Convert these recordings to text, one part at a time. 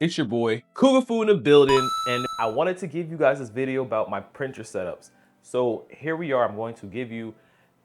It's your boy, Kugafu in the building, and I wanted to give you guys this video about my printer setups. So here we are, I'm going to give you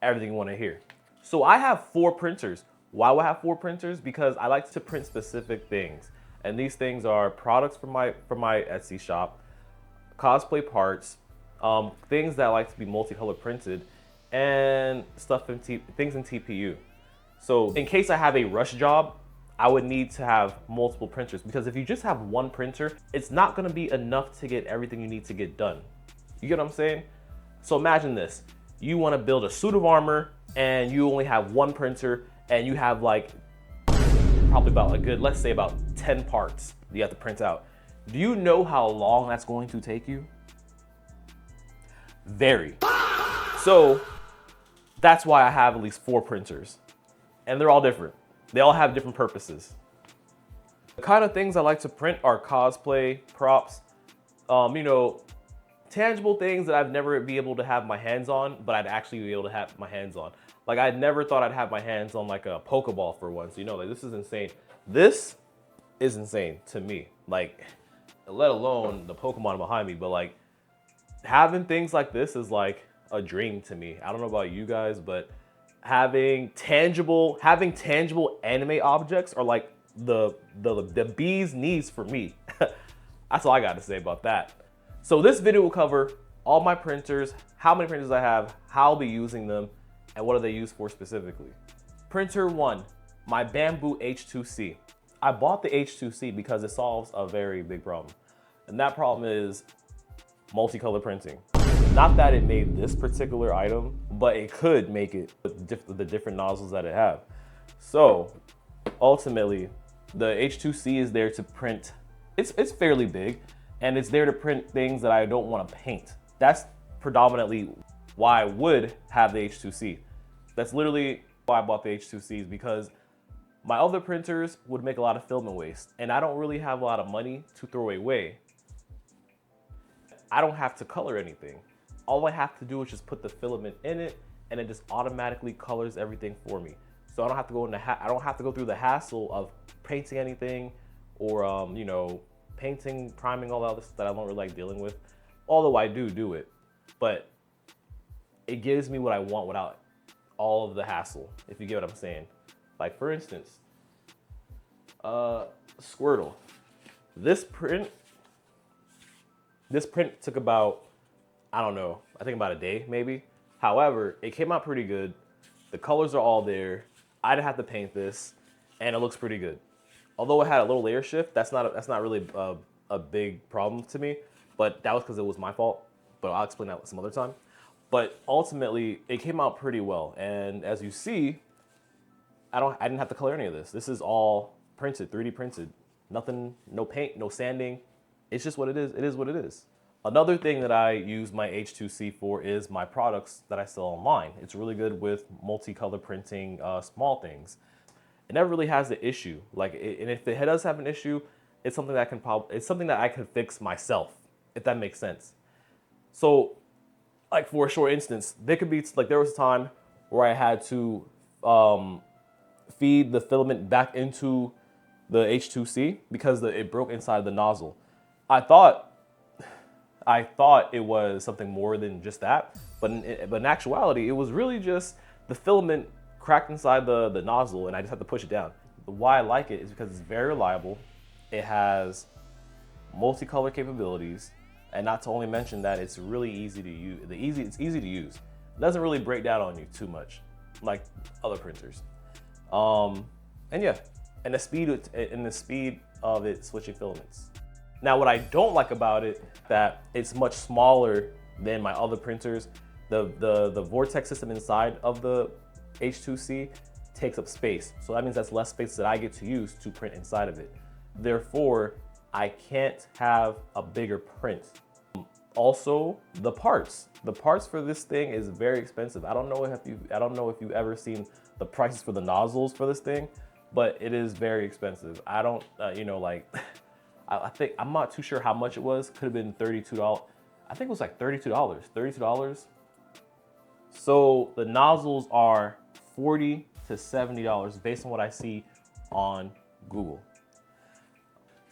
everything you want to hear. So I have 4 printers. Why would I have 4 printers? Because I like to print specific things. And these things are products from my Etsy shop, cosplay parts, things that I like to be multicolor printed, and stuff in things in TPU. So in case I have a rush job, I would need to have multiple printers, because if you just have one printer, it's not gonna be enough to get everything you need to get done. You get what I'm saying? So imagine this. You wanna build a suit of armor and you only have one printer and you have like probably about a good, let's say about 10 parts you have to print out. Do you know how long that's going to take you? Very. So that's why I have at least 4 printers, and they're all different. They all have different purposes. The kind of things I like to print are cosplay props, tangible things that I've never be able to have my hands on, but I'd actually be able to have my hands on. Like I never thought I'd have my hands on like a Pokeball for once. Like this is insane. This is insane to me. Like, let alone the Pokemon behind me, but like having things like this is like a dream to me. I don't know about you guys, but having tangible anime objects are like the bee's knees for me. That's all I got to say about that. So this video will cover all my printers, how many printers I have, how I'll be using them, and what are they used for specifically. Printer 1, my Bamboo H2C. I bought the H2C because it solves a very big problem, and that problem is multicolor printing. Not that it made this particular item, but it could make it with the different nozzles that it have. So ultimately, the H2C is there to print. It's fairly big, and it's there to print things that I don't want to paint. That's predominantly why I would have the H2C. That's literally why I bought the H2Cs, because my other printers would make a lot of filament waste, and I don't really have a lot of money to throw away. I don't have to color anything. All I have to do is just put the filament in it, and it just automatically colors everything for me. So I don't have to go through the hassle of painting anything, or painting, priming, all that other stuff that I don't really like dealing with. Although I do it, but it gives me what I want without all of the hassle, if you get what I'm saying. Like for instance, Squirtle. This print took about, I don't know, I think about a day maybe. However, it came out pretty good. The colors are all there. I didn't have to paint this, and it looks pretty good. Although it had a little layer shift, that's not really a big problem to me, but that was because it was my fault. But I'll explain that some other time. But ultimately, it came out pretty well, and as you see, I didn't have to color any of this. This is all printed, 3D printed. Nothing, no paint, no sanding. It's just what it is. It is what it is. Another thing that I use my H2C for is my products that I sell online. It's really good with multicolor printing small things. It never really has the issue. And if it does have an issue, it's something that I can fix myself, if that makes sense. So, like for a short instance, there was a time where I had to feed the filament back into the H2C because it broke inside the nozzle. I thought it was something more than just that, but in actuality, it was really just the filament cracked inside the nozzle, and I just had to push it down. Why I like it is because it's very reliable. It has multicolor capabilities, and not to only mention that it's really easy to use. It's easy to use. It doesn't really break down on you too much, like other printers. And yeah, and the speed of it switching filaments. Now, what I don't like about it, that it's much smaller than my other printers. The vortex system inside of the H2C takes up space. So that means that's less space that I get to use to print inside of it. Therefore, I can't have a bigger print. Also, the parts for this thing is very expensive. I don't know if you've ever seen the prices for the nozzles for this thing, but it is very expensive. I don't, I think, I'm not too sure how much it was. Could have been $32. I think it was like $32. So the nozzles are $40 to $70 based on what I see on Google.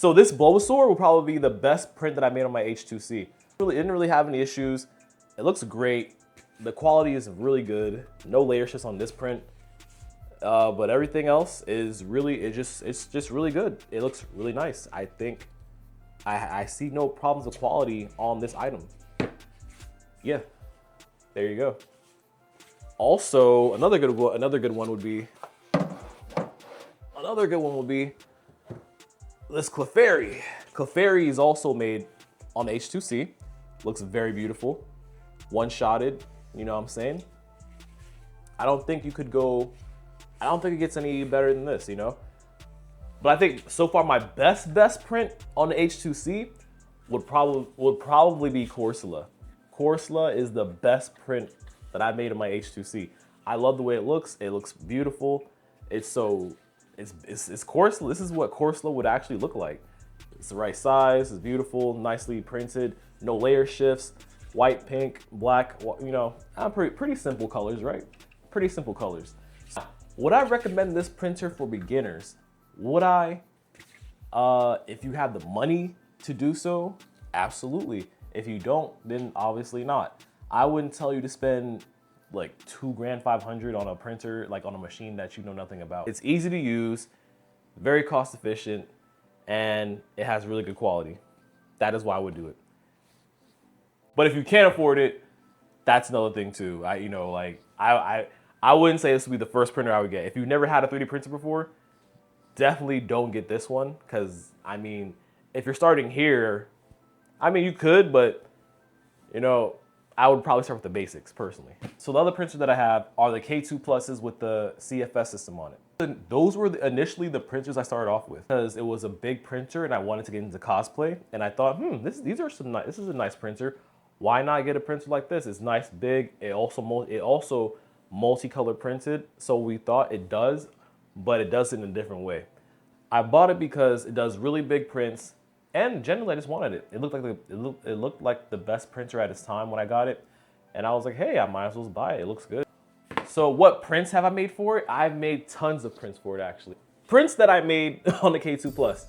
So this Bulbasaur will probably be the best print that I made on my H2C. Really didn't really have any issues. It looks great. The quality is really good. No layer shifts on this print. But everything else is really, it's just really good. It looks really nice. I think I see no problems with quality on this item. Yeah, there you go. Also, another good one would be this Clefairy. Clefairy is also made on H2C. Looks very beautiful. One-shotted, you know what I'm saying? I don't think it gets any better than this, you know? But I think so far my best print on the H2C would probably be Corsola. Corsola is the best print that I made on my H2C. I love the way it looks. It looks beautiful. It's Corsola. This is what Corsola would actually look like. It's the right size. It's beautiful, nicely printed. No layer shifts. White, pink, black. You know, pretty simple colors, right? Pretty simple colors. Would I recommend this printer for beginners? Would I? If you have the money to do so, absolutely. If you don't, then obviously not. I wouldn't tell you to spend like $2,500 on a printer, like on a machine that you know nothing about. It's easy to use, very cost efficient, and it has really good quality. That is why I would do it. But if you can't afford it, that's another thing too. I wouldn't say this would be the first printer I would get. If you've never had a 3D printer before, definitely don't get this one. Because, I mean, if you're starting here, I mean, you could, but, you know, I would probably start with the basics, personally. So the other printers that I have are the K2 Pluses with the CFS system on it. Those were initially the printers I started off with because it was a big printer and I wanted to get into cosplay. And I thought, this is a nice printer. Why not get a printer like this? It's nice, big. It also multicolor printed, so we thought it does, but it does it in a different way. I bought it because it does really big prints, and generally I just wanted it. It looked like the best printer at its time when I got it, and I was like, hey, I might as well buy it. It looks good. So what prints have I made for it? I've made tons of prints for it actually. Prints that I made on the K2 Plus.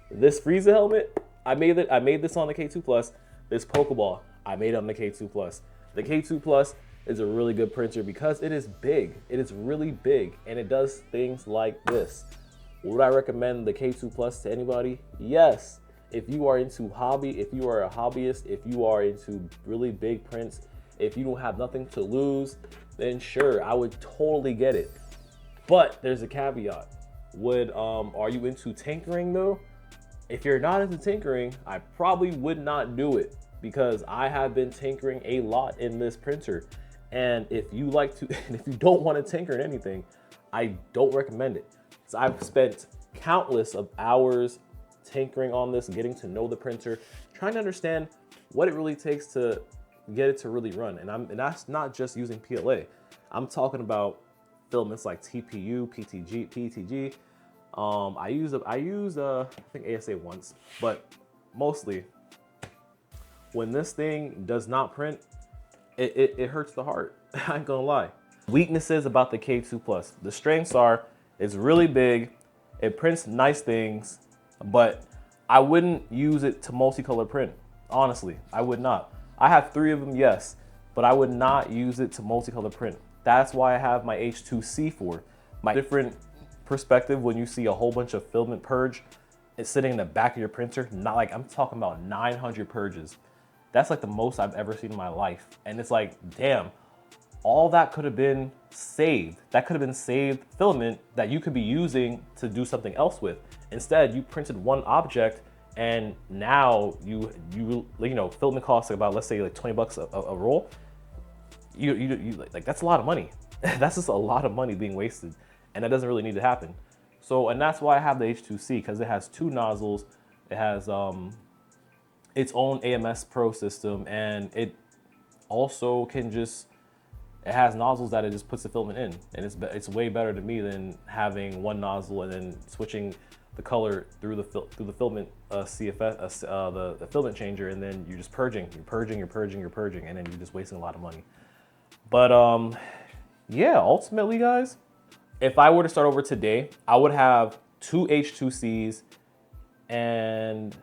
This Frieza helmet, I made this on the K2 Plus. This Pokeball, I made it on the K2 Plus. The K2 Plus is a really good printer because it is big. It is really big and it does things like this. Would I recommend the K2 Plus to anybody? Yes. If you are into hobby, if you are a hobbyist, if you are into really big prints, if you don't have nothing to lose, then sure, I would totally get it. But there's a caveat. Are you into tinkering though? If you're not into tinkering, I probably would not do it because I have been tinkering a lot in this printer. And if you don't want to tinker in anything, I don't recommend it. So I've spent countless of hours tinkering on this, getting to know the printer, trying to understand what it really takes to get it to really run. And that's not just using PLA. I'm talking about filaments like TPU, PETG. I used I think ASA once, but mostly when this thing does not print, it hurts the heart. I ain't gonna lie. Weaknesses about the K2 Plus. The strengths are, it's really big, it prints nice things, but I wouldn't use it to multicolor print. Honestly, I would not. I have 3 of them, yes, but I would not use it to multicolor print. That's why I have my H2C for. My different perspective when you see a whole bunch of filament purge, it's sitting in the back of your printer, not like, I'm talking about 900 purges. That's like the most I've ever seen in my life. And it's like, damn, all that could have been saved. That could have been saved filament that you could be using to do something else with. Instead, you printed one object and now you know, filament costs about, let's say like 20 bucks a roll. Like that's a lot of money. That's just a lot of money being wasted. And that doesn't really need to happen. So, and that's why I have the H2C, because it has 2 nozzles. It has its own AMS Pro system, and it also can just, it has nozzles that it just puts the filament in, and it's way better to me than having one nozzle and then switching the color through the filament CFS, the filament changer, and then you're just purging, and then you're just wasting a lot of money. But yeah, ultimately, guys, if I were to start over today, I would have 2 H2Cs, and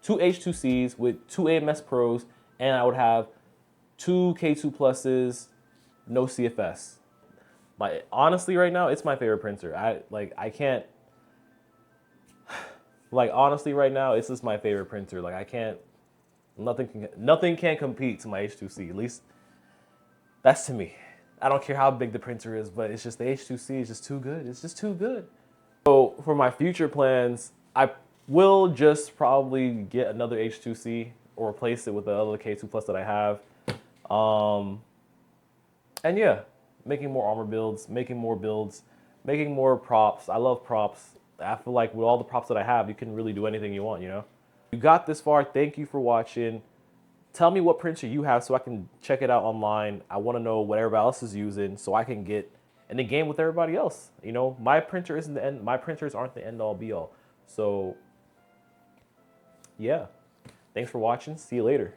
2 H2Cs with 2 AMS Pros, and I would have 2 K2 Pluses, no CFS. Like honestly, right now, it's my favorite printer. I can't. Like honestly, right now, it's just my favorite printer. Like I can't. Nothing can compete to my H2C. At least that's to me. I don't care how big the printer is, but it's just the H2C is just too good. It's just too good. So for my future plans, I will just probably get another H2C or replace it with the other K2 Plus that I have. And yeah, making more armor builds, making more builds, making more props. I love props. I feel like with all the props that I have, you can really do anything you want, you know? You got this far, thank you for watching. Tell me what printer you have so I can check it out online. I want to know what everybody else is using so I can get in the game with everybody else. You know, my printer isn't the end. My printers aren't the end all be all. So yeah, thanks for watching. See you later.